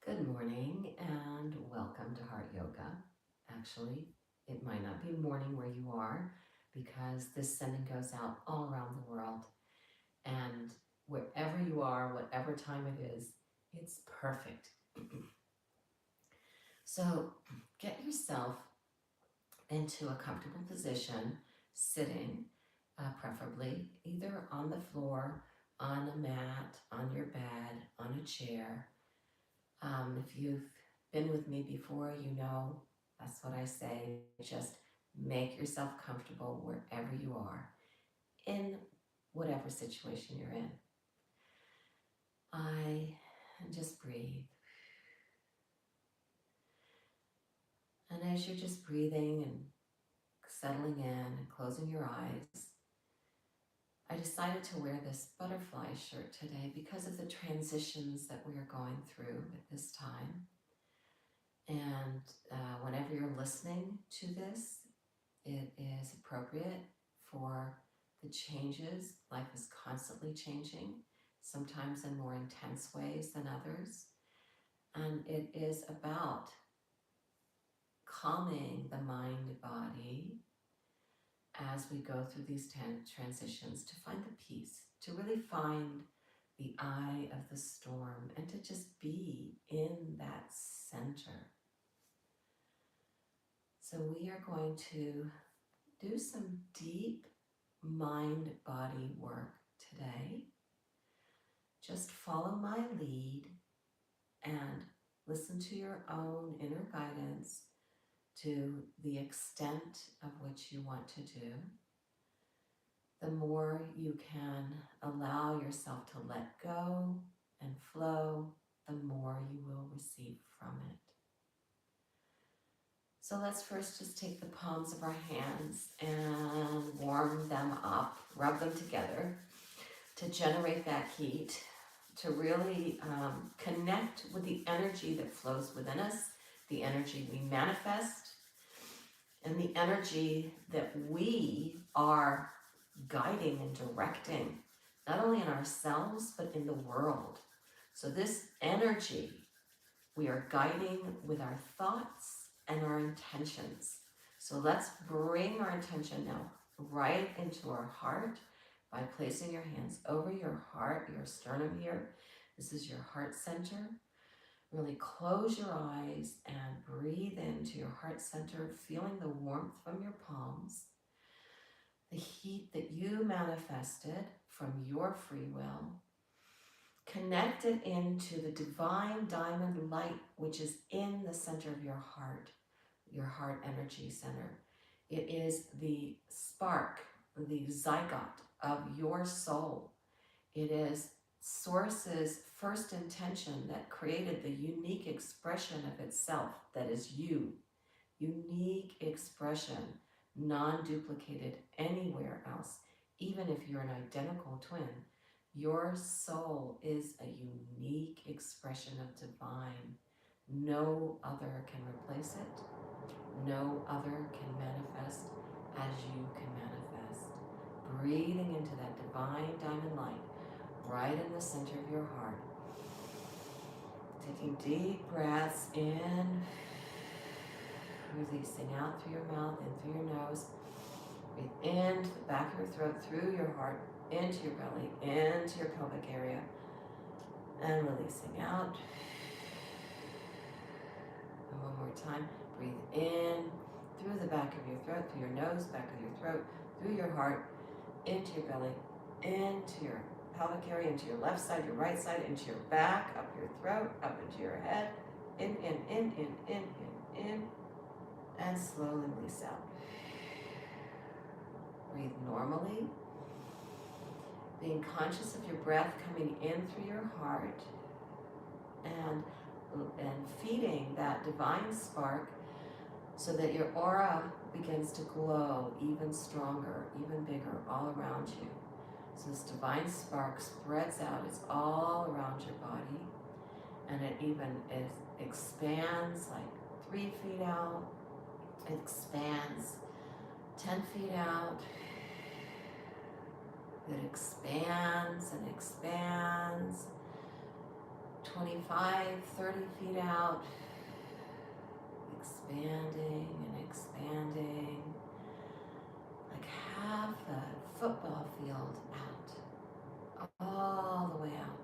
Good morning and welcome to Heart Yoga. Actually, it might not be morning where you are because this sending goes out all around the world. And wherever you are, whatever time it is, it's perfect. So get yourself into a comfortable position, sitting, preferably either on the floor, on a mat, on your bed, on a chair. If you've been with me before, you know that's what I say. Just make yourself comfortable wherever you are, in whatever situation you're in. And just breathe. And as you're just breathing and settling in and closing your eyes, I decided to wear this butterfly shirt today because of the transitions that we are going through at this time. And whenever you're listening to this, it is appropriate for the changes. Life is constantly changing, sometimes in more intense ways than others. And it is about calming the mind body as we go through these transitions to find the peace, to really find the eye of the storm and to just be in that center. So we are going to do some deep mind-body work today. Just follow my lead and listen to your own inner guidance to the extent of which you want to do. The more you can allow yourself to let go and flow, the more you will receive from it. So let's first just take the palms of our hands and warm them up, rub them together to generate that heat, to really connect with the energy that flows within us, the energy we manifest, and the energy that we are guiding and directing, not only in ourselves, but in the world. So this energy we are guiding with our thoughts and our intentions. So let's bring our intention now right into our heart by placing your hands over your heart, your sternum here. This is your heart center. Really close your eyes and breathe into your heart center, feeling the warmth from your palms, the heat that you manifested from your free will. Connect it into the divine diamond light, which is in the center of your heart energy center. It is the spark, the zygote of your soul. It is Source's first intention that created the unique expression of itself that is you. Unique expression, non-duplicated anywhere else. Even if you're an identical twin, your soul is a unique expression of divine. No other can replace it. No other can manifest as you can manifest. Breathing into that divine diamond light right in the center of your heart. Taking deep breaths in, releasing out through your mouth, in through your nose. Breathe in to the back of your throat, through your heart, into your belly, into your pelvic area, and releasing out. And one more time, breathe in through the back of your throat, through your nose, back of your throat, through your heart, into your belly, into your pelvic area, into your left side, your right side, into your back, up your throat, up into your head, in, and slowly release out. Breathe normally, being conscious of your breath coming in through your heart and feeding that divine spark so that your aura begins to glow even stronger, even bigger all around you. So this divine spark spreads out, it's all around your body, and it even expands like 3 feet out, it expands 10 feet out, it expands and expands 25, 30 feet out, expanding and expanding, like half the football field out, all the way out.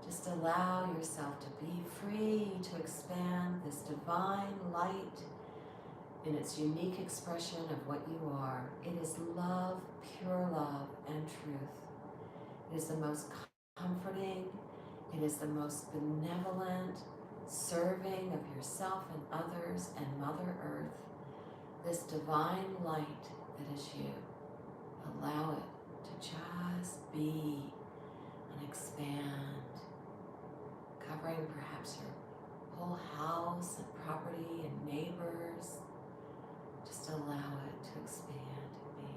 Just allow yourself to be free to expand this divine light in its unique expression of what you are. It is love, pure love and truth. It is the most comforting, it is the most benevolent, serving of yourself and others and Mother Earth. This divine light that is you. Allow it to just be and expand, covering perhaps your whole house and property and neighbors. Just allow it to expand and be.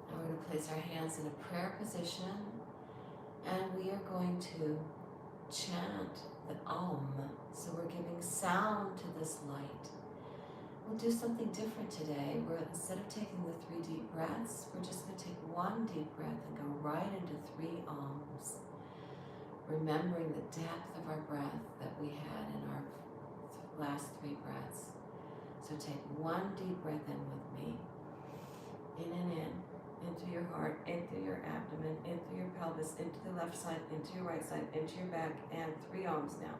Now we're going to place our hands in a prayer position, and we are going to chant the Om. So we're giving sound to this light. We'll do something different today. Instead of taking the 3 deep breaths, we're just going to take 1 deep breath and go right into 3 Oms, remembering the depth of our breath that we had in our last 3 breaths. So take 1 deep breath in with me. In and in, into your heart, into your abdomen, into your pelvis, into the left side, into your right side, into your back, and 3 Oms now.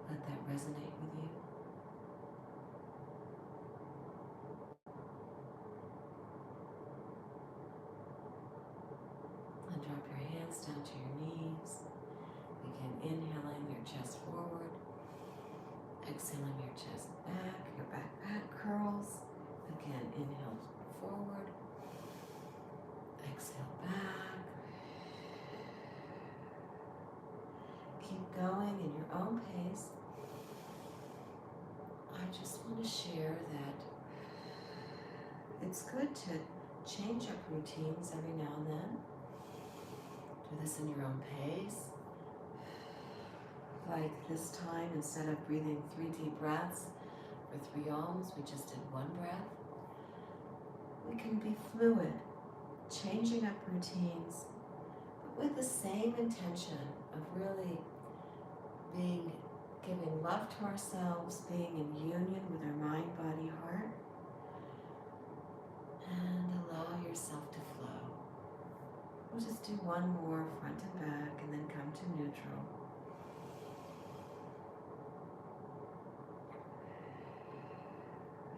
Let that resonate with you. And drop your hands down to your knees. Begin inhaling your chest forward. Exhaling your chest back, your back curls. Again, inhale forward. Exhale back. Keep going in your own pace. I just want to share that it's good to change up routines every now and then. Do this in your own pace. Like this time, instead of breathing 3 deep breaths for 3 Oms, we just did 1 breath. We can be fluid, changing up routines, but with the same intention of really giving love to ourselves, being in union with our mind, body, heart, and allow yourself to flow. We'll just do 1 more front and back and then come to neutral.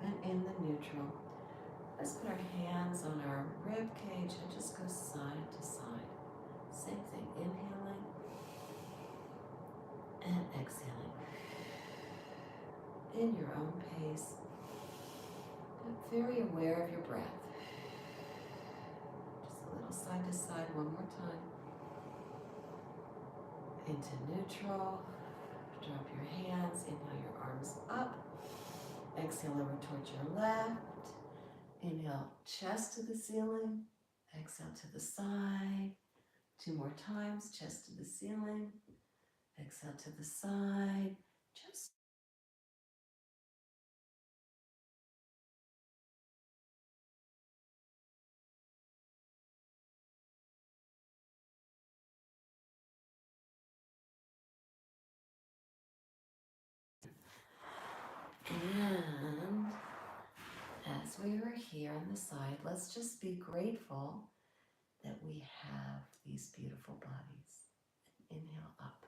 And in the neutral, let's put our hands on our rib cage and just go side to side. Same thing, inhaling and exhaling. In your own pace, but very aware of your breath. Just a little side to side, 1 more time. Into neutral, drop your hands, inhale your arms up. Exhale over towards your left. Inhale, chest to the ceiling. Exhale to the side. 2 more times, chest to the ceiling. Exhale to the side. Just and as we are here on the side, let's just be grateful that we have these beautiful bodies. Inhale up.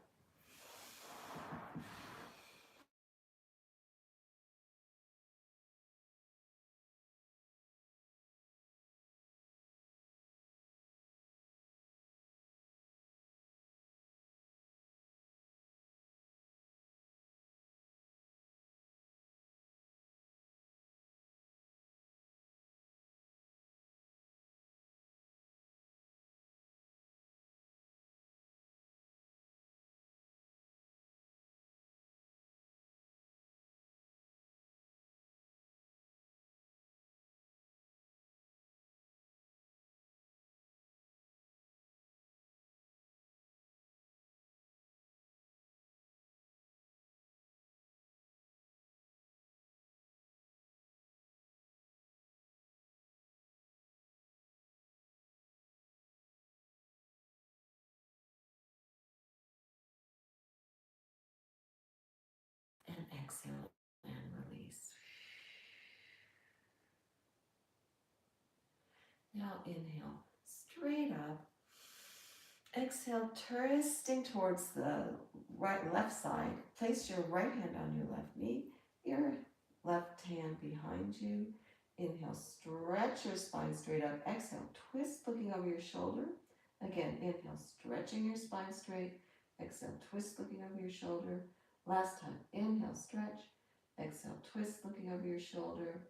exhale and release. Now inhale, straight up. Exhale, twisting towards the left side. Place your right hand on your left knee, your left hand behind you. Inhale, stretch your spine straight up. Exhale, twist looking over your shoulder. Again, inhale, stretching your spine straight. Exhale, twist looking over your shoulder. Last time, inhale, stretch. Exhale, twist looking over your shoulder.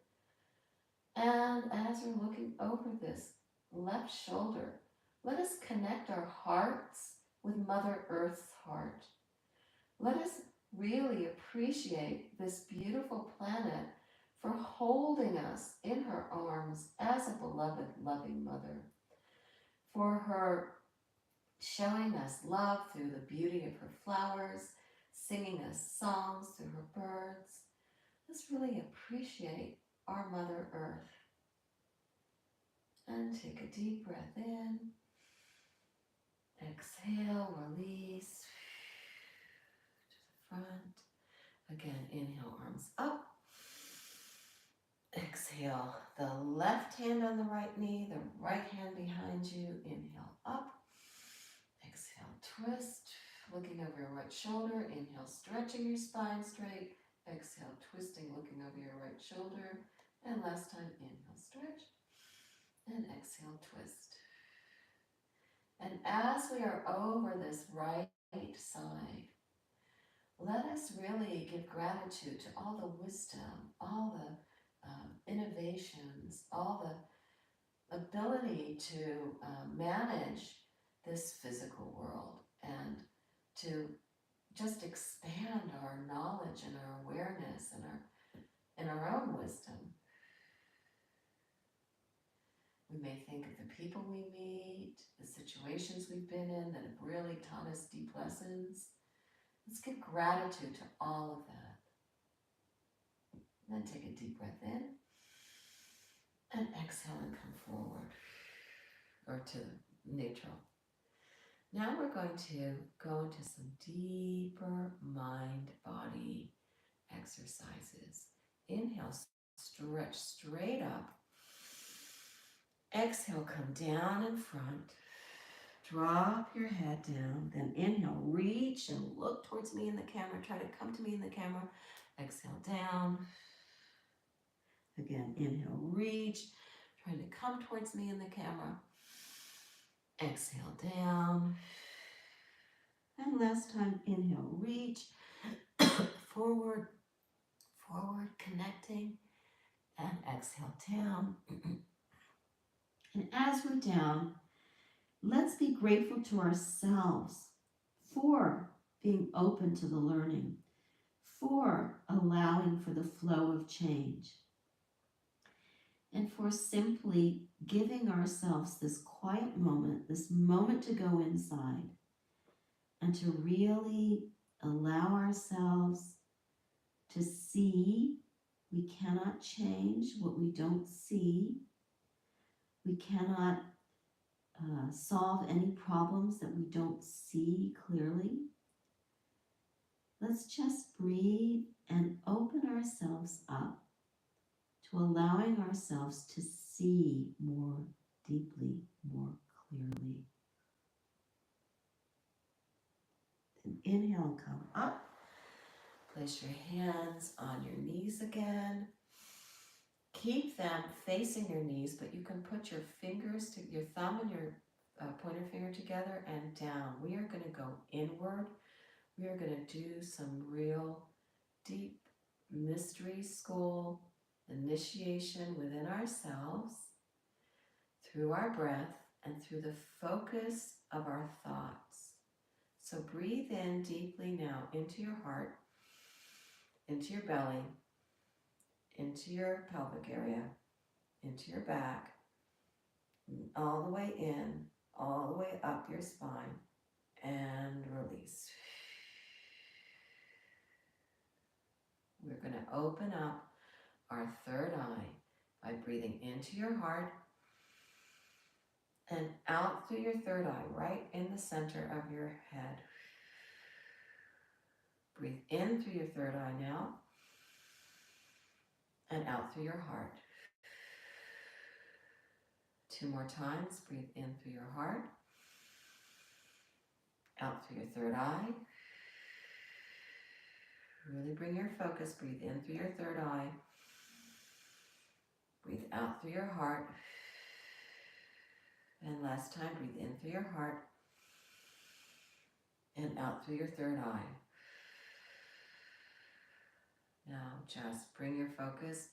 And as we're looking over this left shoulder, let us connect our hearts with Mother Earth's heart. Let us really appreciate this beautiful planet for holding us in her arms as a beloved, loving mother, for her showing us love through the beauty of her flowers, singing us songs through her birds. Let's really appreciate our Mother Earth. And take a deep breath in. Exhale, release to the front. Again, inhale, arms up. Exhale, the left hand on the right knee, the right hand behind you. Inhale, up. Exhale, twist, looking over your right shoulder. Inhale, stretching your spine straight. Exhale, twisting, looking over your right shoulder. And last time, inhale, stretch. And exhale, twist. And as we are over this right side, let us really give gratitude to all the wisdom, all the innovations, all the ability to manage this physical world and to just expand our knowledge and our awareness and our own wisdom. We may think of the people we meet, the situations we've been in that have really taught us deep lessons. Let's give gratitude to all of that. And then take a deep breath in and exhale and come forward or to neutral. Now we're going to go into some deeper mind-body exercises. Inhale, stretch straight up. Exhale, come down in front. Drop your head down. Then inhale, reach and look towards me in the camera. Try to come to me in the camera. Exhale, down. Again, inhale, reach. Trying to come towards me in the camera. Exhale, down. And last time, inhale, reach. Forward, forward, connecting. And exhale, down. And as we're down, let's be grateful to ourselves for being open to the learning, for allowing for the flow of change, and for simply giving ourselves this quiet moment, this moment to go inside and to really allow ourselves to see. We cannot change what we don't see. We cannot solve any problems that we don't see clearly. Let's just breathe and open ourselves up to allowing ourselves to see more deeply, more clearly. And inhale, come up. Place your hands on your knees again. Keep them facing your knees, but you can put your fingers, your thumb and your pointer finger together and down. We are going to go inward. We are going to do some real deep mystery school initiation within ourselves through our breath and through the focus of our thoughts. So breathe in deeply now into your heart, into your belly, into your pelvic area, into your back, all the way in, all the way up your spine, and release. We're going to open up our third eye by breathing into your heart and out through your third eye, right in the center of your head. Breathe in through your third eye now. and out through your heart. 2 more times. Breathe in through your heart, out through your third eye. Really bring your focus. Breathe in through your third eye. Breathe out through your heart. And last time, breathe in through your heart and out through your third eye. Now just bring your focus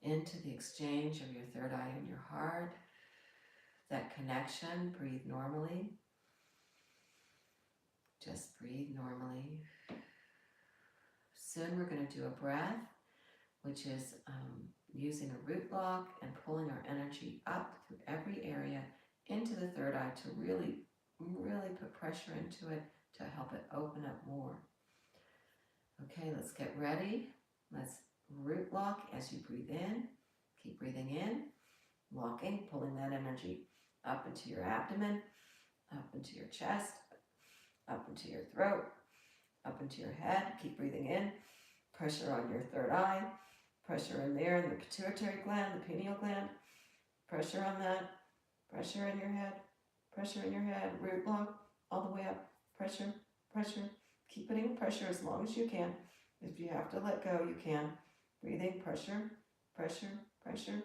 into the exchange of your third eye and your heart. That connection, breathe normally. Just breathe normally. Soon we're going to do a breath, which is using a root block and pulling our energy up through every area into the third eye to really, really put pressure into it to help it open up more. Okay, let's get ready. Let's root block as you breathe in. Keep breathing in, locking, pulling that energy up into your abdomen, up into your chest, up into your throat, up into your head. Keep breathing in. Pressure on your third eye. Pressure in there in the pituitary gland, the pineal gland. Pressure on that. Pressure in your head. Pressure in your head. Root block all the way up. Pressure, pressure. Keep putting pressure as long as you can. If you have to let go, you can. Breathing, pressure, pressure, pressure,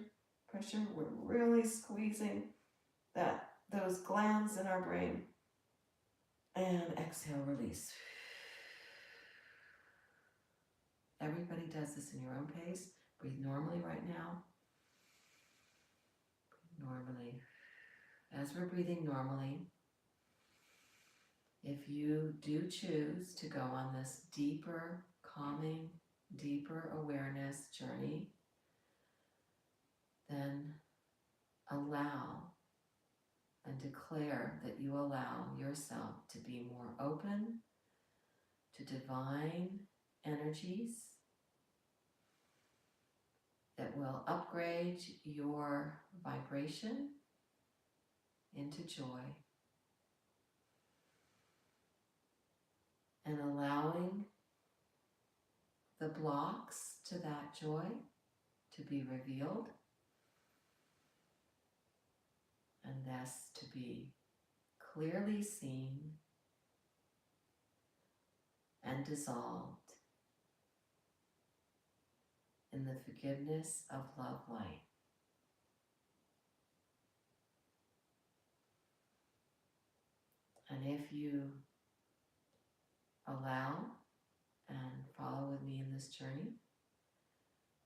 pressure. We're really squeezing those glands in our brain. And exhale, release. Everybody does this in your own pace. Breathe normally right now. Breathe normally. As we're breathing normally, if you do choose to go on this deeper calming, deeper awareness journey, then allow and declare that you allow yourself to be more open to divine energies that will upgrade your vibration into joy, and allowing the blocks to that joy to be revealed and thus to be clearly seen and dissolved in the forgiveness of love light. And if you allow and follow with me in this journey,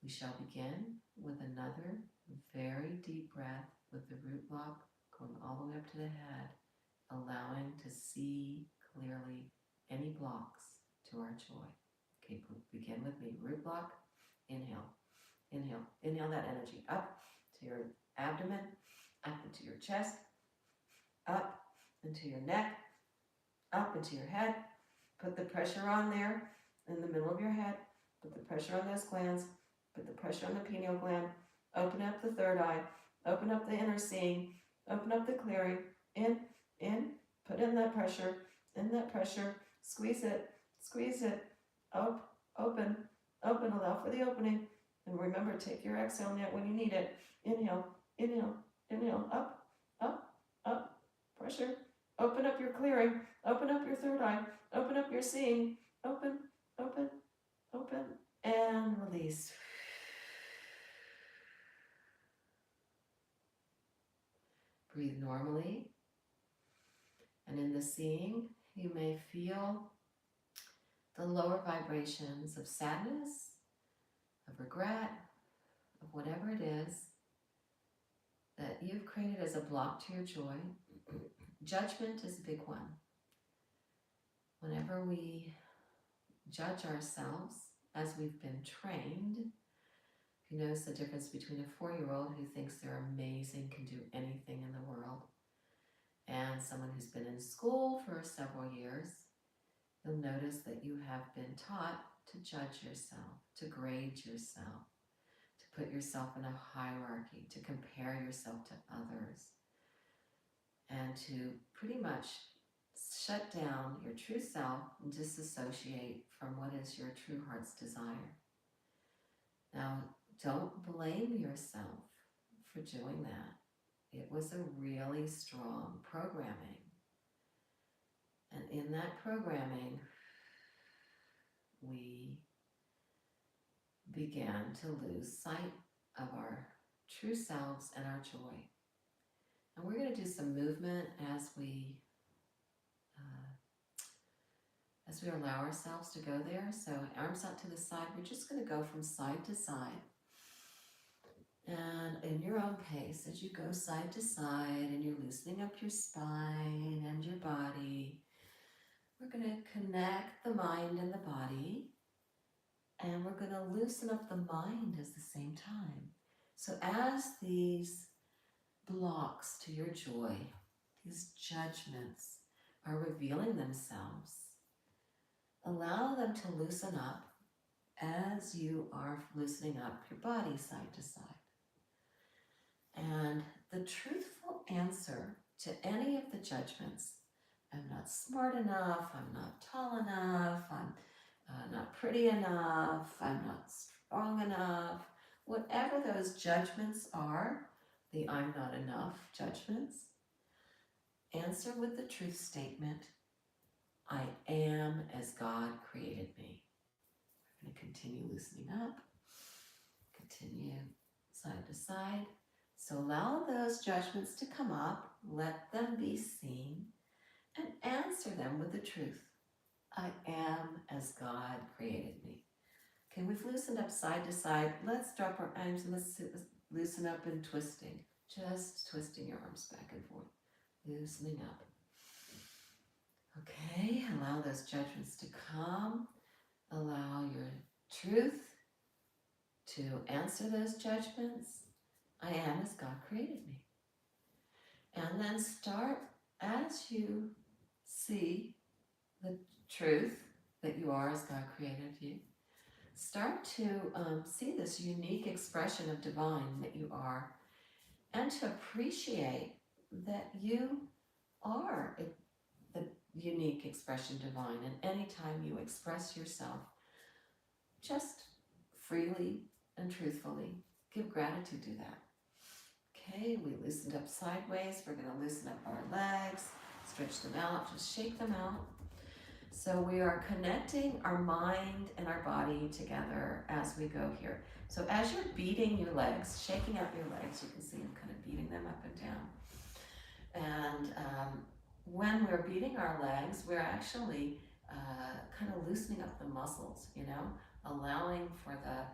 we shall begin with another very deep breath with the root block going all the way up to the head, allowing to see clearly any blocks to our joy. Okay, begin with me. Root block, inhale, inhale, inhale that energy up to your abdomen, up into your chest, up into your neck, up into your head. Put the pressure on there in the middle of your head. Put the pressure on those glands. Put the pressure on the pineal gland. Open up the third eye. Open up the inner seeing. Open up the clearing. In. Put in that pressure. In that pressure. Squeeze it. Squeeze it. Open. Allow for the opening. And remember, take your exhale net when you need it. Inhale. Inhale. Inhale. Up. Pressure. Open up your clearing. Open up your third eye. Open up your seeing. Open. And release. Breathe normally. And in the seeing, you may feel the lower vibrations of sadness, of regret, of whatever it is that you've created as a block to your joy. Judgment is a big one. Whenever we judge ourselves as we've been trained, you notice the difference between a 4-year-old who thinks they're amazing, can do anything in the world, and someone who's been in school for several years. You'll notice that you have been taught to judge yourself, to grade yourself, to put yourself in a hierarchy, to compare yourself to others, and to pretty much shut down your true self and disassociate from what is your true heart's desire. Now, don't blame yourself for doing that. It was a really strong programming. And in that programming, we began to lose sight of our true selves and our joy. And we're going to do some movement as we allow ourselves to go there. So arms out to the side. We're just going to go from side to side. And in your own pace, as you go side to side and you're loosening up your spine and your body, we're going to connect the mind and the body. And we're going to loosen up the mind at the same time. So as these blocks to your joy, these judgments are revealing themselves, allow them to loosen up as you are loosening up your body side to side. And the truthful answer to any of the judgments, I'm not smart enough, I'm not tall enough, I'm not pretty enough, I'm not strong enough, whatever those judgments are, the I'm not enough judgments, answer with the truth statement, I am as God created me. We're going to continue loosening up, continue side to side. So allow those judgments to come up, let them be seen, and answer them with the truth. I am as God created me. Okay, we've loosened up side to side. Let's drop our arms and let's loosen up in twisting. Just twisting your arms back and forth. Loosening up. Okay, allow those judgments to come. Allow your truth to answer those judgments. I am as God created me. And then start, as you see the truth that you are as God created you, start to see this unique expression of divine that you are, and to appreciate that you are the unique expression divine. And anytime you express yourself, just freely and truthfully, give gratitude to that. Okay, we loosened up sideways. We're going to loosen up our legs, stretch them out, just shake them out. So we are connecting our mind and our body together as we go here. So as you're beating your legs, shaking out your legs, you can see I'm kind of beating them up and down. And when we're beating our legs, we're actually kind of loosening up the muscles, allowing for the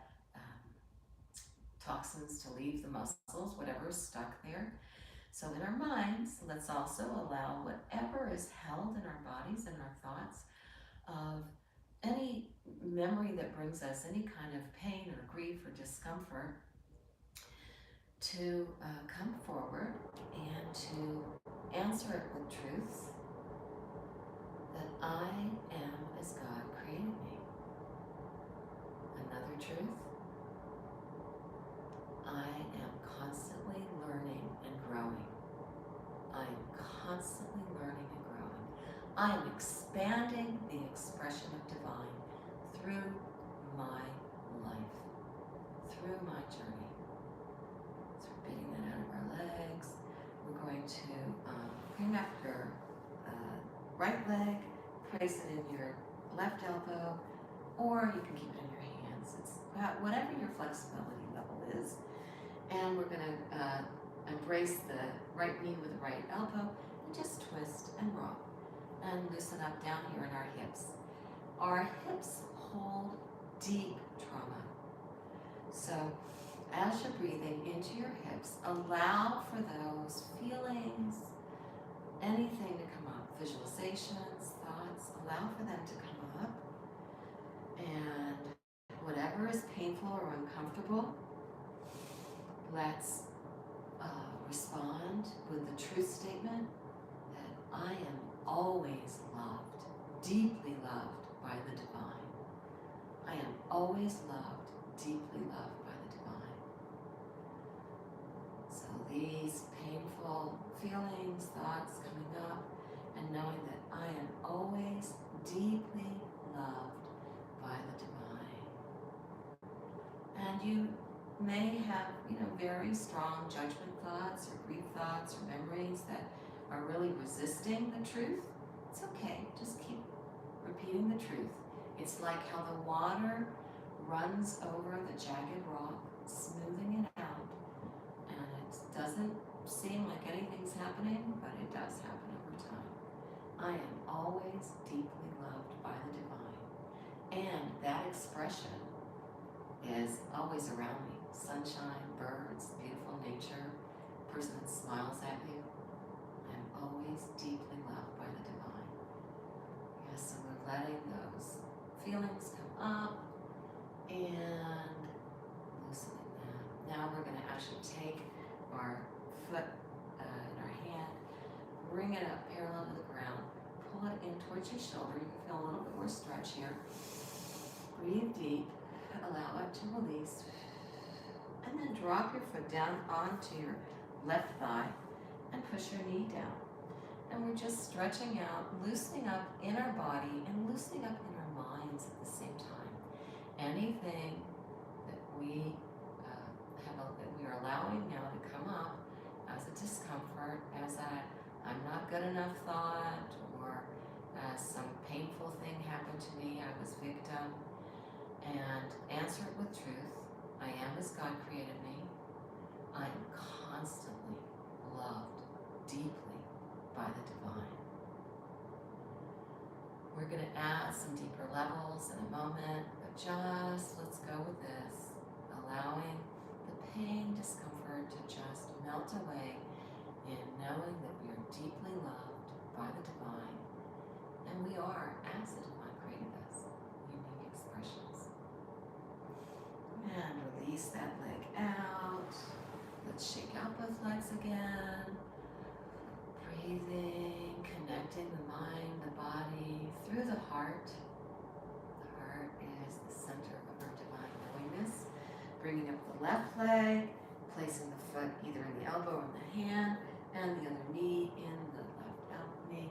toxins to leave the muscles, whatever is stuck there. So in our minds, let's also allow whatever is held in our bodies and our thoughts of any memory that brings us any kind of pain or grief or discomfort to come forward and to answer it with truths that I am as God created me. Another truth, I am constantly learning and growing. I am constantly learning and growing. I am expanding the expression of divine through my life, through my journey. So we're beating that out of our legs. We're going to bring up your right leg, place it in your left elbow, or you can keep it in your hands. It's whatever your flexibility level is. And we're going to embrace the right knee with the right elbow and just twist and rock and loosen up down here in our hips. Our hips hold deep trauma. So as you're breathing into your hips, allow for those feelings, anything to come up, visualizations, thoughts, allow for them to come up. And whatever is painful or uncomfortable, let's respond with the truth statement that I am always loved, deeply loved by the divine. I am always loved, deeply loved by the divine. So these painful feelings, thoughts coming up, and knowing that I am always deeply loved by the divine. And And you may have, very strong judgment thoughts or grief thoughts or memories that are really resisting the truth. It's okay, just keep repeating the truth. It's like how the water runs over the jagged rock, smoothing it out, and it doesn't seem like anything's happening, but it does happen over time. I am always deeply loved by the divine, and that expression is always around me. Sunshine, birds, beautiful nature, person that smiles at you. I'm always deeply loved by the divine. Yes, so we're letting those feelings come up and loosening that. Now we're going to actually take our foot in our hand, bring it up parallel to the ground, pull it in towards your shoulder. You can feel a little bit more stretch here. Breathe deep, allow it to release, and then drop your foot down onto your left thigh and push your knee down. And we're just stretching out, loosening up in our body and loosening up in our minds at the same time. Anything that we that we are allowing now to come up as a discomfort, as I'm not good enough thought, or some painful thing happened to me, I was victim, and answer it with truth. I am as God created me. I am constantly loved deeply by the divine. We're going to add some deeper levels in a moment, but just let's go with this, allowing the pain, discomfort to just melt away in knowing that we are deeply loved by the divine, and we are as the divine created us, unique expressions. And release that leg out. Let's shake out both legs again. Breathing, connecting the mind, the body, through the heart. The heart is the center of our divine knowingness. Bringing up the left leg, placing the foot either in the elbow or in the hand, and the other knee in the left knee.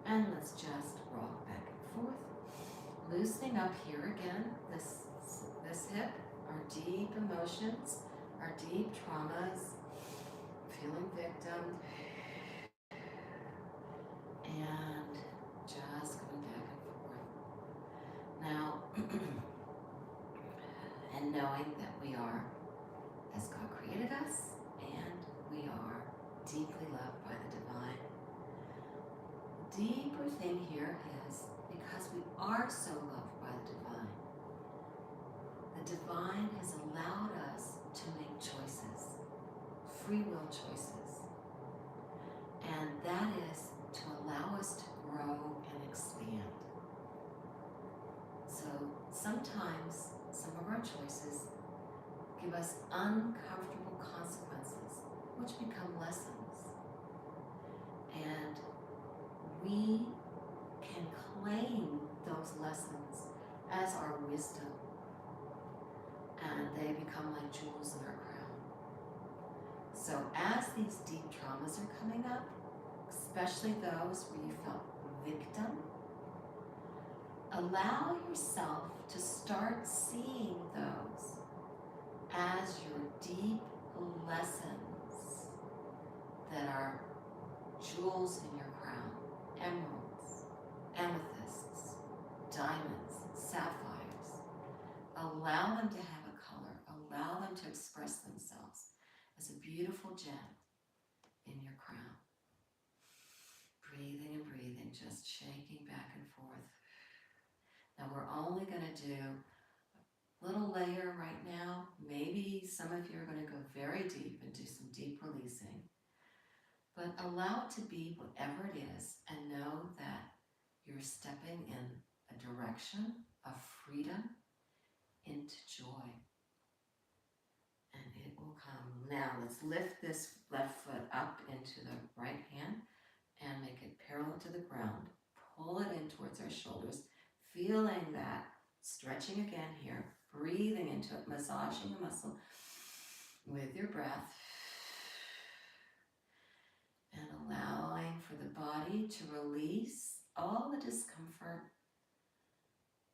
And let's just rock back and forth. Loosening up here again, this hip, our deep emotions, our deep traumas, feeling victim, and just going back and forth. Now, and knowing that we are as God created us, and we are deeply loved by the divine. The deeper thing here is because we are so loved by the divine has allowed us to make choices, free will choices, and that is to allow us to grow and expand. So sometimes some of our choices give us uncomfortable consequences, which become lessons. And we can claim those lessons as our wisdom, and they become like jewels in our crown. So as these deep traumas are coming up, especially those where you felt victim, allow yourself to start seeing those as your deep lessons that are jewels in your crown, emeralds, amethysts, diamonds, sapphires. Allow them to have a color, allow them to express themselves as a beautiful gem in your crown. Breathing and breathing, just shaking back and forth. Now we're only going to do a little layer right now. Maybe some of you are going to go very deep and do some deep releasing. But allow it to be whatever it is, and know that you're stepping in a direction of freedom into joy. And it will come. Now let's lift this left foot up into the right hand and make it parallel to the ground. Pull it in towards our shoulders, feeling that stretching again here, breathing into it, massaging the muscle with your breath, and allowing for the body to release all the discomfort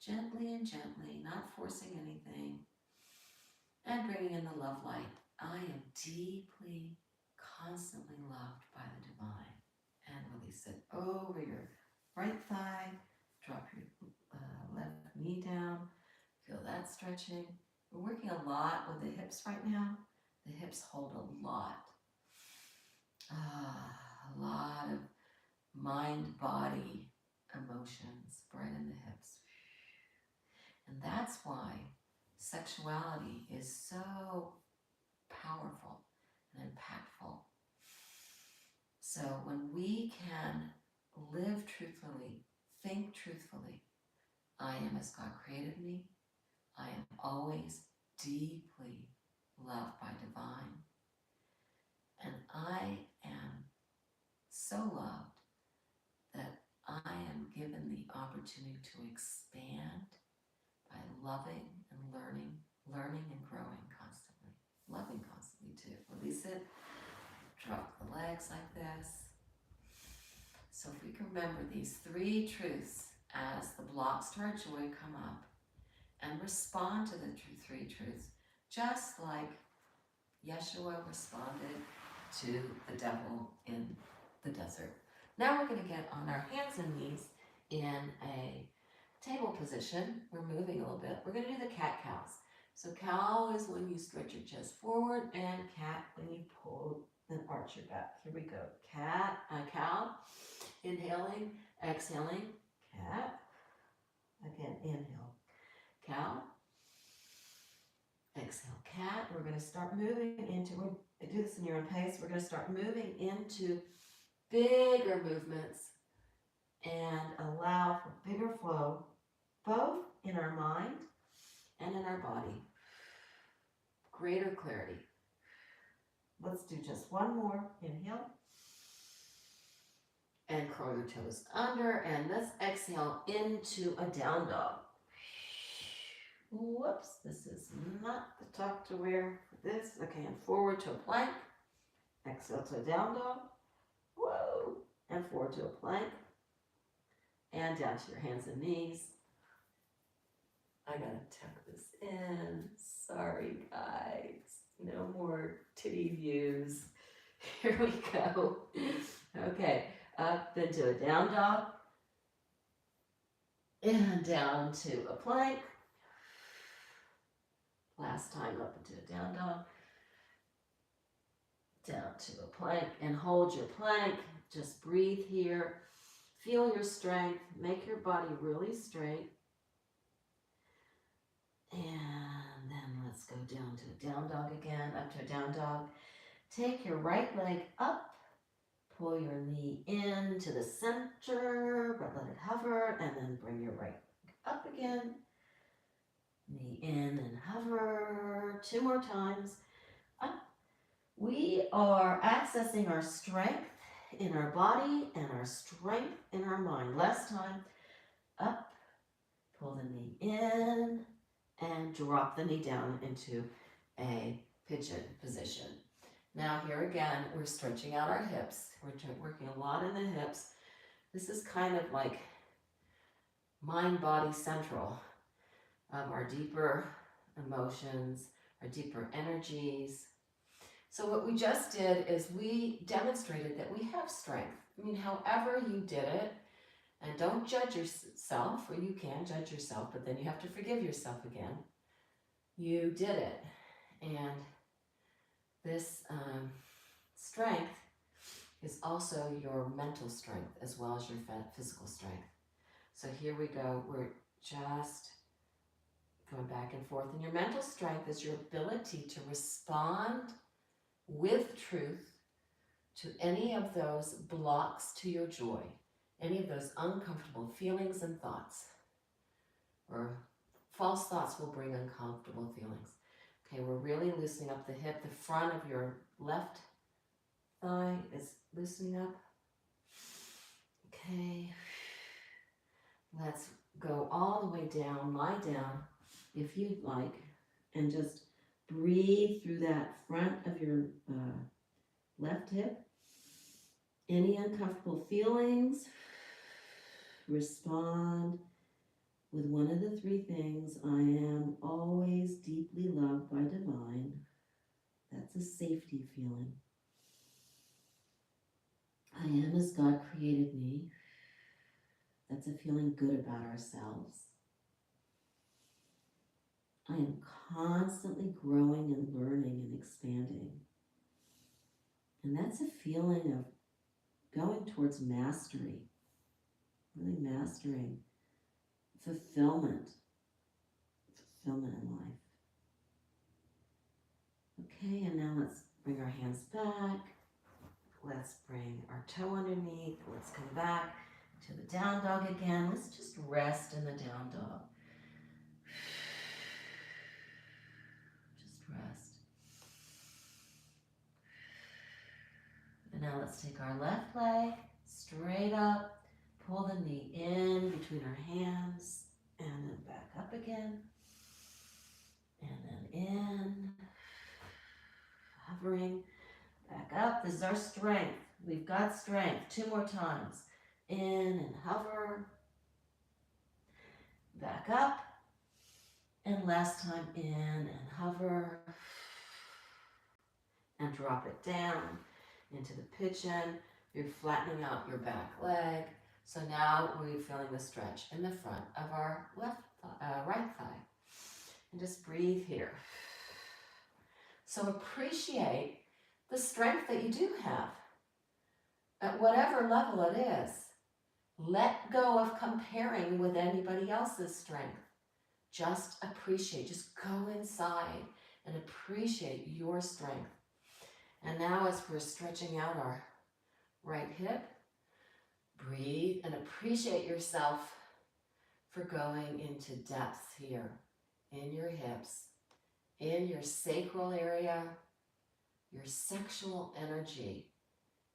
gently and gently, not forcing anything, And bringing in the love light. I am deeply, constantly loved by the divine. And release it over your right thigh. Drop your left knee down. Feel that stretching. We're working a lot with the hips right now. The hips hold a lot. A lot of mind-body emotions right in the hips. And that's why sexuality is so powerful and impactful. So when we can live truthfully, think truthfully, I am as God created me. I am always deeply loved by divine. And I am so loved that I am given the opportunity to expand by loving and learning and growing constantly. Loving constantly too. Release it. Drop the legs like this. So if we can remember these 3 truths as the blocks to our joy come up and respond to the 3 truths, just like Yeshua responded to the devil in the desert. Now we're going to get on our hands and knees in a table position. We're moving a little bit. We're going to do the cat-cows. So cow is when you stretch your chest forward, and cat when you pull and arch your back. Here we go. Cow. Inhaling, exhaling, cat. Again, inhale, cow. Exhale, cat. We're going to start moving into, do this in your own pace. We're going to start moving into bigger movements and allow for bigger flow, both in our mind and in our body. Greater clarity. Let's do just one more. Inhale. And curl your toes under, and let's exhale into a down dog. Whoops, this is not the top to wear for this. Okay, and forward to a plank. Exhale to a down dog. Whoa, and forward to a plank. And down to your hands and knees. I gotta tuck this in. Sorry, guys. No more titty views. Here we go. Okay, up into a down dog. And down to a plank. Last time up into a down dog. Down to a plank, and hold your plank. Just breathe here. Feel your strength. Make your body really straight. And then let's go down to a down dog again, up to a down dog. Take your right leg up. Pull your knee into the center, but let it hover, and then bring your right leg up again. Knee in and hover. 2 more times. Up. We are accessing our strength in our body and our strength in our mind. Last time. Up. Pull the knee in and drop the knee down into a pigeon position. Now here again, we're stretching out our hips. We're working a lot in the hips. This is kind of like mind-body central of our deeper emotions, our deeper energies. So what we just did is we demonstrated that we have strength. I mean, however you did it, and don't judge yourself, or you can judge yourself, but then you have to forgive yourself again. You did it. And this strength is also your mental strength as well as your physical strength. So here we go. We're just going back and forth. And your mental strength is your ability to respond with truth to any of those blocks to your joy, any of those uncomfortable feelings and thoughts, or false thoughts will bring uncomfortable feelings. Okay, we're really loosening up the hip. The front of your left thigh is loosening up. Okay, let's go all the way down, lie down if you'd like, and just breathe through that front of your left hip. Any uncomfortable feelings, respond with one of the three things: I am always deeply loved by divine. That's a safety feeling. I am as God created me. That's a feeling good about ourselves. I am constantly growing and learning and expanding. And that's a feeling of going towards mastery, really mastering fulfillment in life. Okay, and now let's bring our hands back. Let's bring our toe underneath. Let's come back to the down dog again. Let's just rest in the down dog. Just rest. And now let's take our left leg straight up, pull the knee in between our hands, and then back up again. And then in, hovering, back up. This is our strength. We've got strength. 2 more times. In and hover, back up, and last time in and hover, and drop it down into the pigeon. You're flattening out your back leg. So now we're feeling the stretch in the front of our right thigh. And just breathe here. So appreciate the strength that you do have at whatever level it is. Let go of comparing with anybody else's strength. Just appreciate, just go inside and appreciate your strength. And now as we're stretching out our right hip, breathe and appreciate yourself for going into depth here in your hips, in your sacral area, your sexual energy,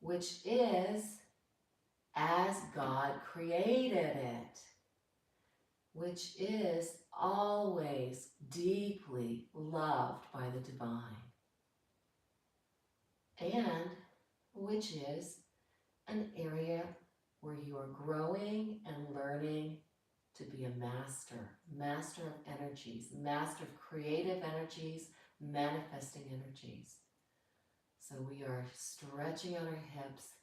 which is as God created it, which is always deeply loved by the divine, and which is an area where you are growing and learning to be a master of energies, master of creative energies, manifesting energies. So we are stretching out our hips,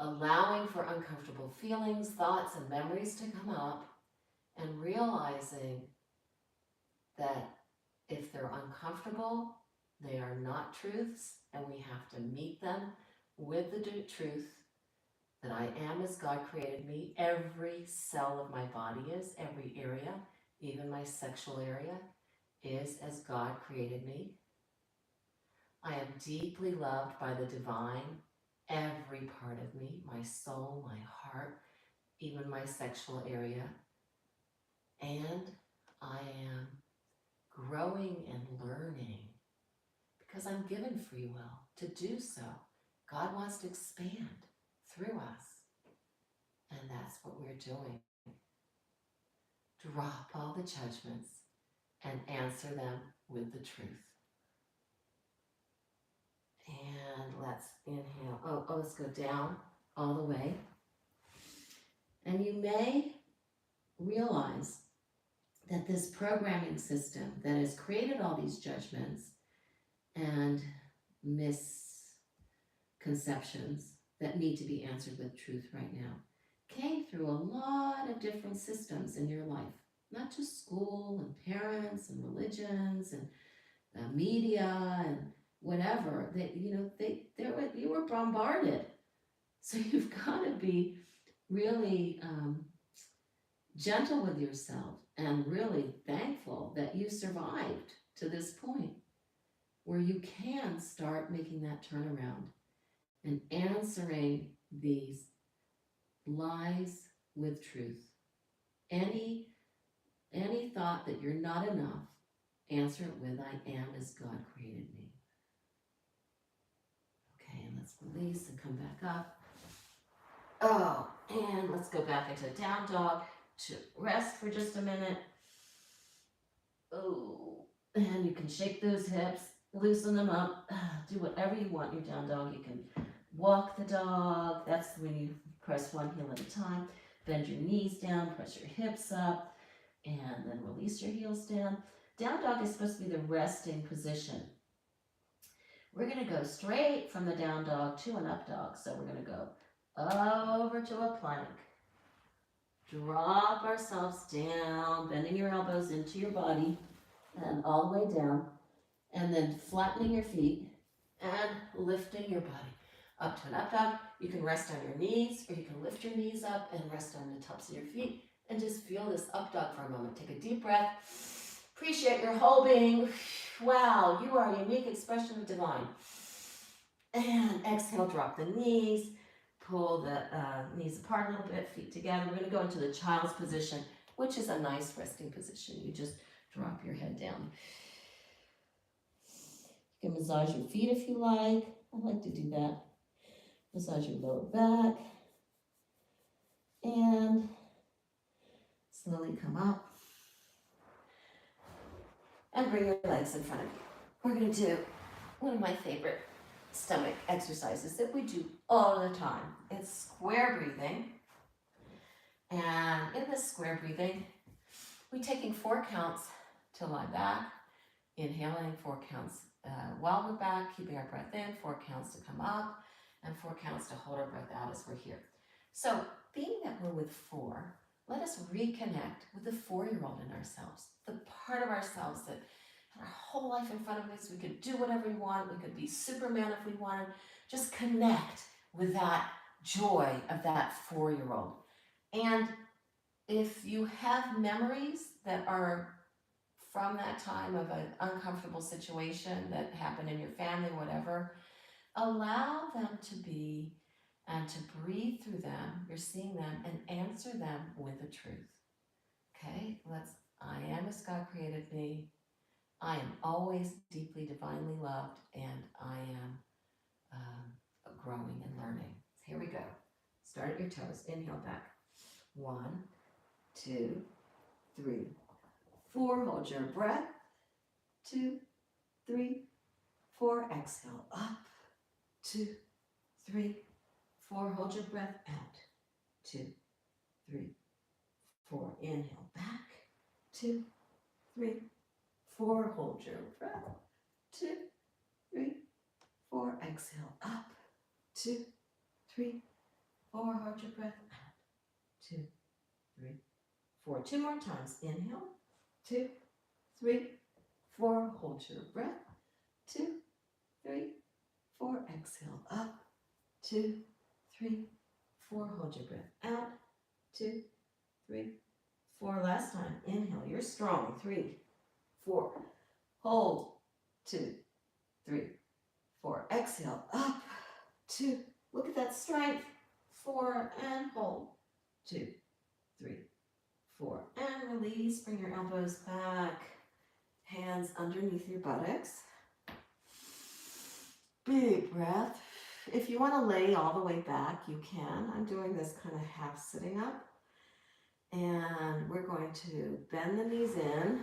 allowing for uncomfortable feelings, thoughts, and memories to come up, and realizing that if they're uncomfortable, they are not truths, and we have to meet them with the truth that I am as God created me. Every cell of my body is, every area, even my sexual area, is as God created me. I am deeply loved by the divine, every part of me, my soul, my heart, even my sexual area. And I am growing and learning because I'm given free will to do so. God wants to expand through us. And that's what we're doing. Drop all the judgments and answer them with the truth. And let's inhale. Oh, let's go down all the way. And you may realize that this programming system that has created all these judgments and misconceptions that need to be answered with truth right now came through a lot of different systems in your life, not just school and parents and religions and media and whatever. That you were bombarded. So you've got to be really gentle with yourself and really thankful that you survived to this point where you can start making that turnaround and answering these lies with truth. Any thought that you're not enough, answer it with, I am as God created me. Okay, and let's release and come back up. Oh, and let's go back into down dog to rest for just a minute. Oh, and you can shake those hips, loosen them up, do whatever you want in your down dog. You can walk the dog. That's when you press one heel at a time. Bend your knees down, press your hips up, and then release your heels down. Down dog is supposed to be the resting position. We're going to go straight from the down dog to an up dog. So we're going to go over to a plank. Drop ourselves down, bending your elbows into your body and all the way down. And then flattening your feet and lifting your body up to an up dog. You can rest on your knees, or you can lift your knees up and rest on the tops of your feet and just feel this up dog for a moment. Take a deep breath. Appreciate your whole being. Wow, you are a unique expression of divine. And exhale, drop the knees. Pull the knees apart a little bit, feet together. We're going to go into the child's position, which is a nice resting position. You just drop your head down. You can massage your feet if you like. I like to do that. Massage your lower back. And slowly come up. And bring your legs in front of you. We're going to do one of my favorite stomach exercises that we do all the time. It's square breathing. And in this square breathing, we're taking 4 counts to lie back, inhaling 4 counts while we're back, keeping our breath in, 4 counts to come up, and 4 counts to hold our breath out as we're here. So being that we're with 4, let us reconnect with the 4-year-old in ourselves, the part of ourselves that had our whole life in front of us. We could do whatever we want. We could be Superman if we wanted. Just connect with that joy of that 4-year-old. And if you have memories that are from that time of an uncomfortable situation that happened in your family, whatever, allow them to be and to breathe through them. You're seeing them and answer them with the truth. Okay, I am as God created me. I am always deeply divinely loved, and I am growing and learning. Here we go. Start at your toes. Inhale back. 1, 2, 3, 4. Hold your breath. 2, 3, 4. Exhale up. 2, 3, 4. Hold your breath out. 2, 3, 4. Inhale back. 2, 3, 4. Hold your breath. 2, 3, 4. Exhale up. 2, 3, 4. Hold your breath out. 2, 3, 4. 2 more times. Inhale. 2, 3, 4. Hold your breath. 2, 3, 4. Exhale up. 2, 3, 4. Hold your breath out. 2, 3, 4. Last time. Inhale. You're strong. 3, 4. Hold. 2, 3, 4. Exhale up. 2. Look at that strength. 4 and hold. 2, 3, 4 and release. Bring your elbows back. Hands underneath your buttocks. Big breath. If you want to lay all the way back, you can. I'm doing this kind of half sitting up. And we're going to bend the knees in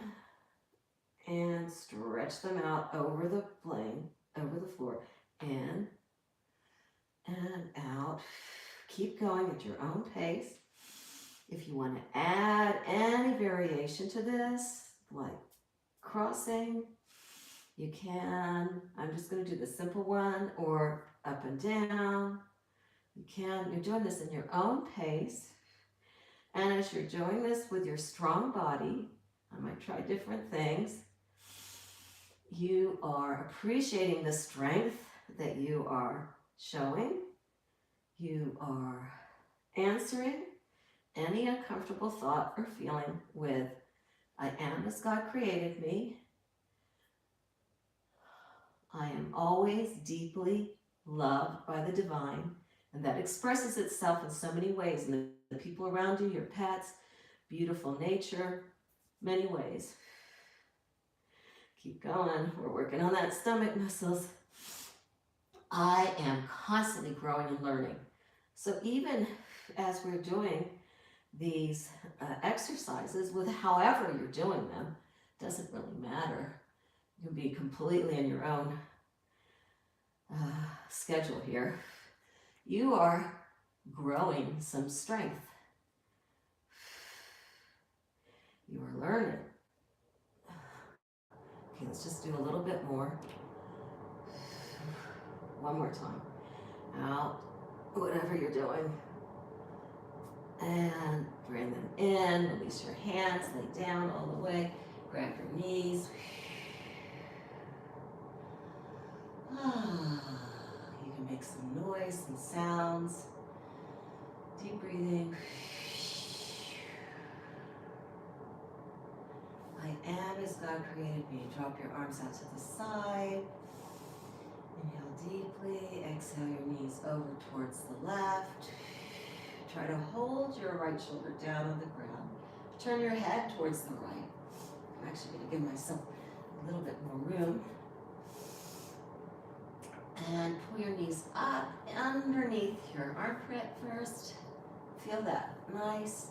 and stretch them out over the plane, over the floor. In and out. Keep going at your own pace. If you want to add any variation to this, like crossing, you can. I'm just going to do the simple one, or up and down. You can. You're doing this in your own pace. And as you're doing this with your strong body, I might try different things. You are appreciating the strength that you are showing. You are answering any uncomfortable thought or feeling with, I am as God created me. I am always deeply loved by the divine, and that expresses itself in so many ways, in the people around you, your pets, beautiful nature, many ways. Keep going. We're working on that stomach muscles. I am constantly growing and learning. So even as we're doing these exercises, with however you're doing them, doesn't really matter. You can be completely in your own schedule here. You are growing some strength. You are learning. Okay, let's just do a little bit more. One more time. Out, whatever you're doing. And bring them in, release your hands, lay down all the way, grab your knees. You can make some noise, some sounds. Deep breathing. I am as God created me. Drop your arms out to the side. Inhale deeply. Exhale your knees over towards the left. Try to hold your right shoulder down on the ground. Turn your head towards the right. I'm actually going to give myself a little bit more room. And pull your knees up underneath your armpit first. Feel that nice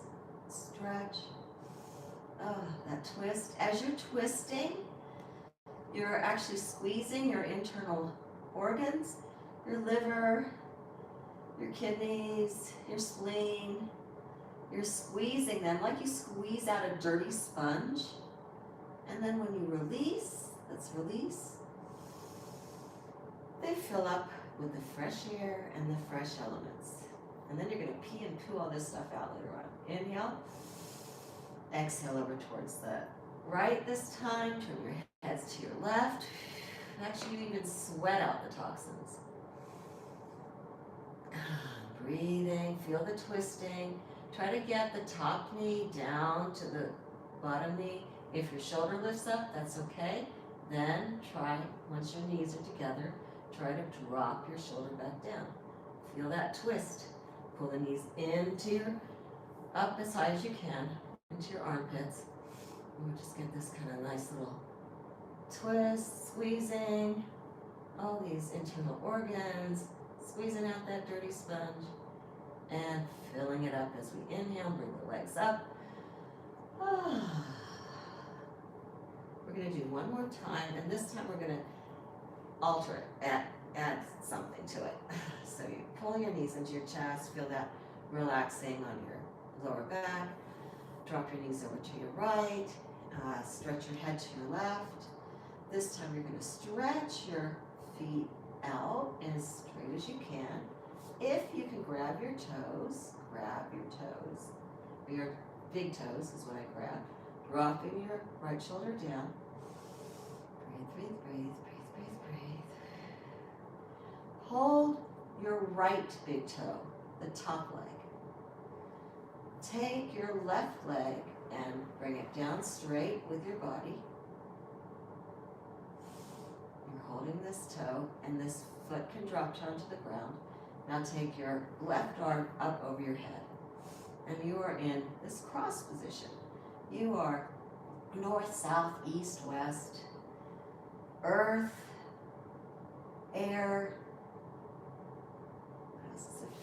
stretch. Oh, that twist. As you're twisting, you're actually squeezing your internal organs, your liver, your kidneys, your spleen. You're squeezing them like you squeeze out a dirty sponge. And then when you release, let's release, they fill up with the fresh air and the fresh elements. And then you're going to pee and poo all this stuff out later on. Inhale. Exhale over towards the right this time. Turn your heads to your left. Actually, you even sweat out the toxins. Breathing, feel the twisting. Try to get the top knee down to the bottom knee. If your shoulder lifts up, that's okay. Then try, once your knees are together, try to drop your shoulder back down. Feel that twist. Pull the knees up as high as you can, into your armpits. And we'll just get this kind of nice little twist, squeezing all these internal organs, squeezing out that dirty sponge, and filling it up as we inhale. Bring the legs up. We're going to do one more time, and this time we're going to alter it, add something to it. So you pull your knees into your chest, feel that relaxing on your lower back. Drop your knees over to your right, stretch your head to your left. This time you're going to stretch your feet out as straight as you can. If you can grab your toes, your big toes is what I grab. Dropping your right shoulder down. Breathe, breathe, breathe, breathe, breathe, breathe. Hold your right big toe, the top leg. Take your left leg and bring it down straight with your body. You're holding this toe, and this foot can drop down to the ground. Now take your left arm up over your head, and you are in this cross position. You are north, south, east, west, earth, air,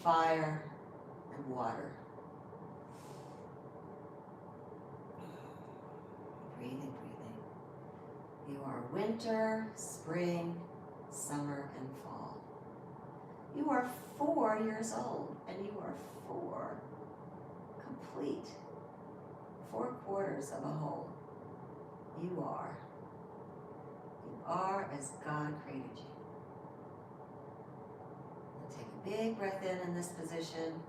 fire, and water. Breathing, breathing. You are winter, spring, summer, and fall. You are 4 years old, and you are 4 complete, 4 quarters of a whole. You are as God created you. And take a big breath in this position.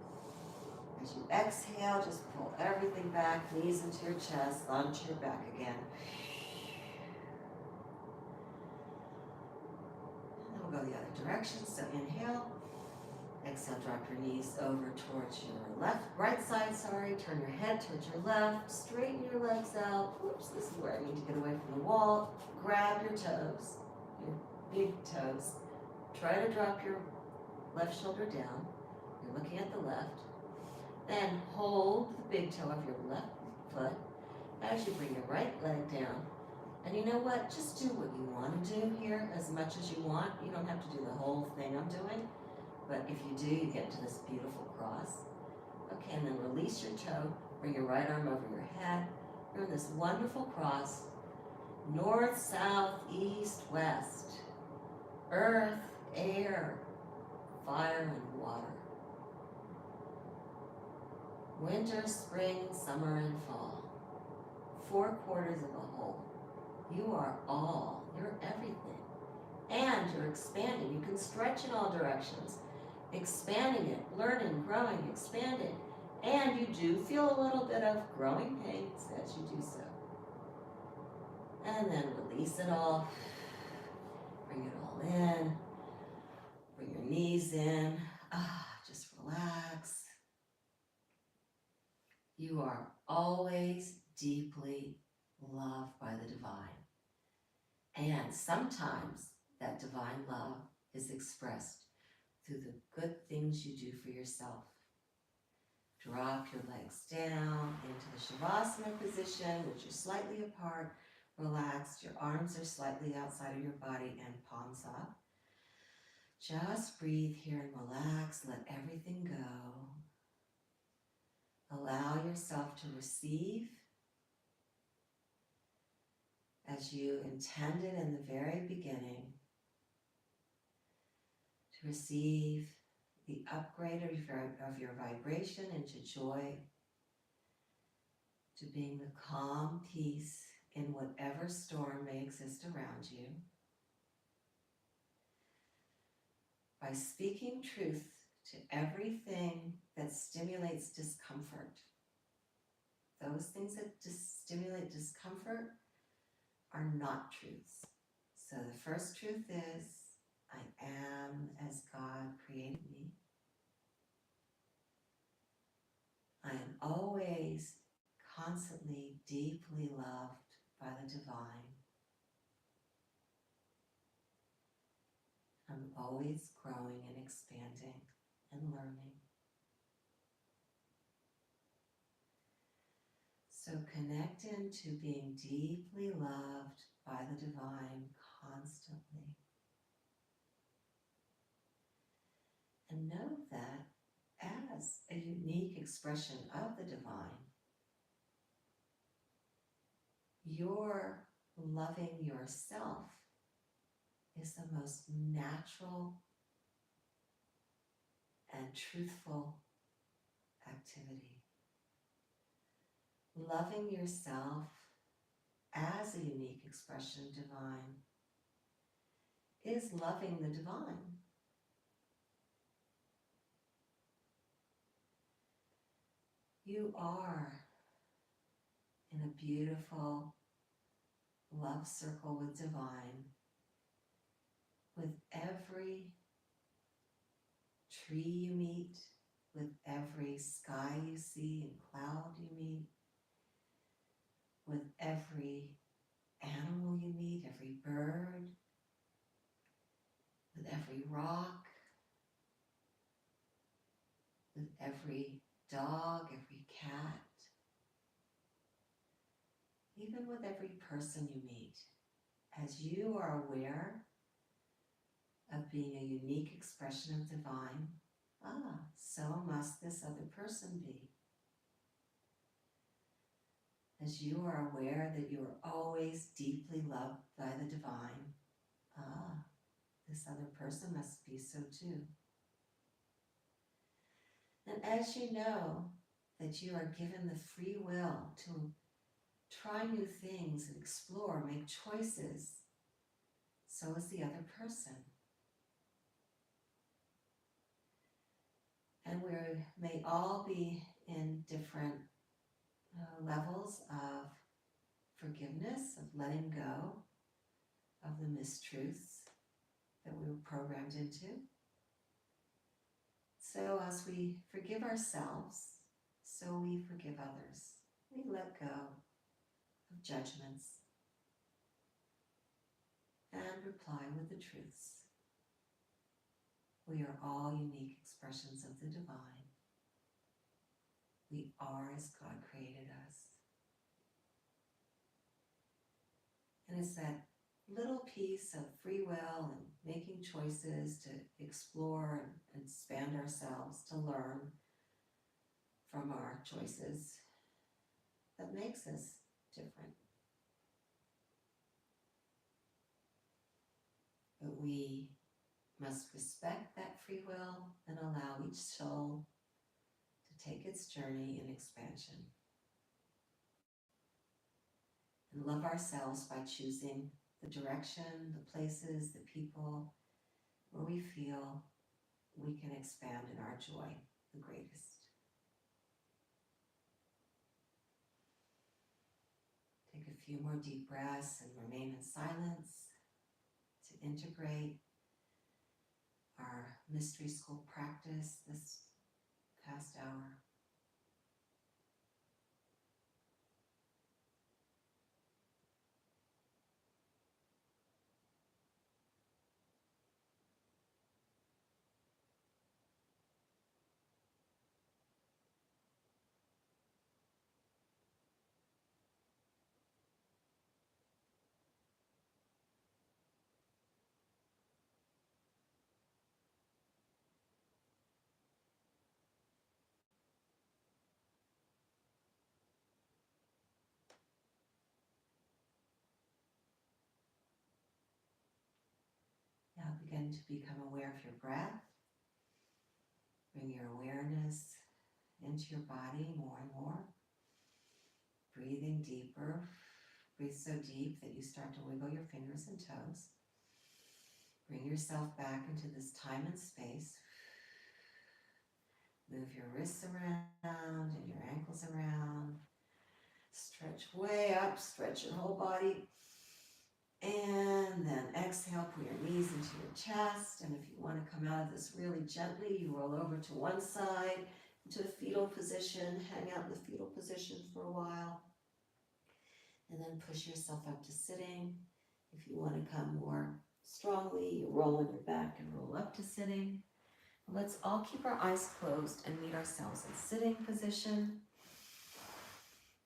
As you exhale, just pull everything back, knees into your chest, onto your back again. And then we'll go the other direction. So inhale. Exhale, drop your knees over towards your right side, turn your head towards your left, straighten your legs out. Oops, this is where I need to get away from the wall. Grab your toes, your big toes. Try to drop your left shoulder down. You're looking at the left. Then hold the big toe of your left foot as you bring your right leg down. And you know what? Just do what you want to do here as much as you want. You don't have to do the whole thing I'm doing. But if you do, you get to this beautiful cross. Okay, and then release your toe. Bring your right arm over your head. You're in this wonderful cross. North, south, east, west. Earth, air, fire, and water. Winter, spring, summer, and fall. 4/4 of a whole. You are all, you're everything. And you're expanding. You can stretch in all directions, expanding it, learning, growing, expanding. And you do feel a little bit of growing pains as you do so. And then release it all. Bring it all in. Bring your knees in. Just relax. You are always deeply loved by the divine. And sometimes that divine love is expressed through the good things you do for yourself. Drop your legs down into the Shavasana position, which is slightly apart, relaxed. Your arms are slightly outside of your body and palms up. Just breathe here and relax. Let everything go. Allow yourself to receive as you intended in the very beginning, to receive the upgrade of your vibration into joy, to being the calm peace in whatever storm may exist around you. By speaking truth to everything that stimulates discomfort. Those things that stimulate discomfort are not truths. So the first truth is, I am as God created me. I am always constantly deeply loved by the divine. I'm always growing and expanding and learning. So connect into being deeply loved by the divine constantly. And know that as a unique expression of the divine, your loving yourself is the most natural and truthful activity. Loving yourself as a unique expression of divine is loving the divine. You are in a beautiful love circle with divine, with every tree you meet, with every sky you see and cloud you meet, with every animal you meet, every bird, with every rock, with every dog, every cat, even with every person you meet. As you are aware of being a unique expression of divine, so must this other person be. As you are aware that you are always deeply loved by the divine, this other person must be so too. And as you know that you are given the free will to try new things and explore, make choices, so is the other person. And we may all be in different levels of forgiveness, of letting go of the mistruths that we were programmed into. So as we forgive ourselves, so we forgive others. We let go of judgments and reply with the truths. We are all unique expressions of the divine. We are as God created us. And it's that little piece of free will and making choices to explore and expand ourselves, to learn from our choices, that makes us different. But we must respect that free will and allow each soul to take its journey in expansion. and love ourselves by choosing the direction, the places, the people where we feel we can expand in our joy the greatest. Take a few more deep breaths and remain in silence to integrate our mystery school practice this past hour. Now begin to become aware of your breath. Bring your awareness into your body more and more. Breathing deeper. Breathe so deep that you start to wiggle your fingers and toes. Bring yourself back into this time and space. Move your wrists around and your ankles around. Stretch way up, stretch your whole body. And then exhale, pull your knees into your chest. And if you want to come out of this really gently, you roll over to one side, into the fetal position, hang out in the fetal position for a while. And then push yourself up to sitting. If you want to come more strongly, you roll on your back and roll up to sitting. Let's all keep our eyes closed and meet ourselves in sitting position.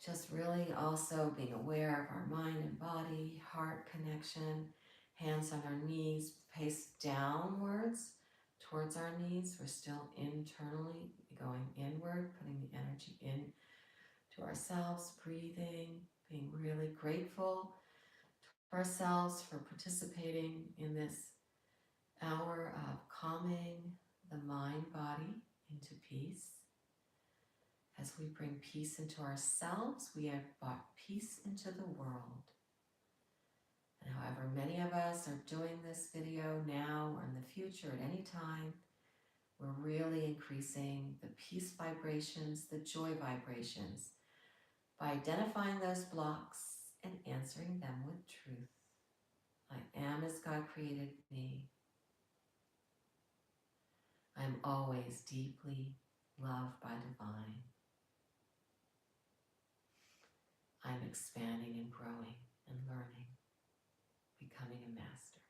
Just really also being aware of our mind and body, heart connection, hands on our knees, face downwards towards our knees. We're still internally going inward, putting the energy in to ourselves, breathing, being really grateful to ourselves for participating in this hour of calming the mind, body into peace. As we bring peace into ourselves, we have brought peace into the world. And however many of us are doing this video now or in the future at any time, we're really increasing the peace vibrations, the joy vibrations, by identifying those blocks and answering them with truth. I am as God created me. I am always deeply loved by divine. I'm expanding and growing and learning, becoming a master.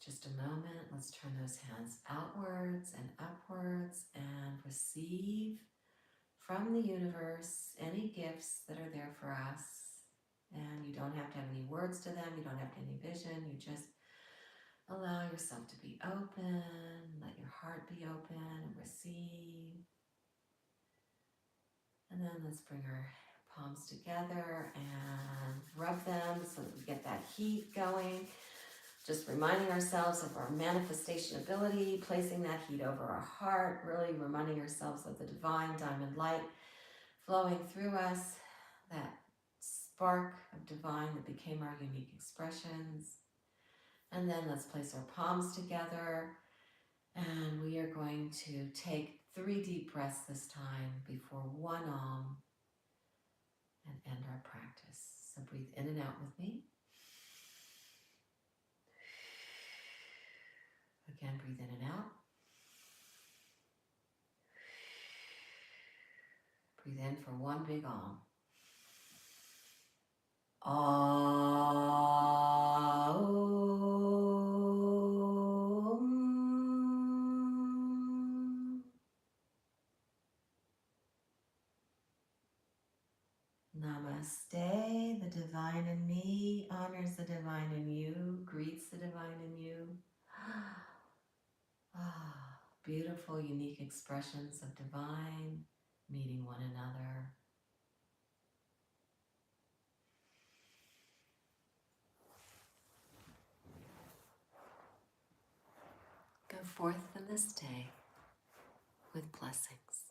Just a moment, let's turn those hands outwards and upwards and receive from the universe any gifts that are there for us. And you don't have to have any words to them, you don't have any vision, you just allow yourself to be open, let your heart be open and receive. And then let's bring our palms together and rub them so that we get that heat going. Just reminding ourselves of our manifestation ability, placing that heat over our heart, really reminding ourselves of the divine diamond light flowing through us, that spark of divine that became our unique expressions. And then let's place our palms together, and we are going to take 3 deep breaths this time before one Om and end our practice. So breathe in and out with me. Again, breathe in and out. Breathe in for one big Om. Om. Namaste. The divine in me honors the divine in you, greets the divine in you. Beautiful, unique expressions of divine meeting one another. Go forth in this day with blessings.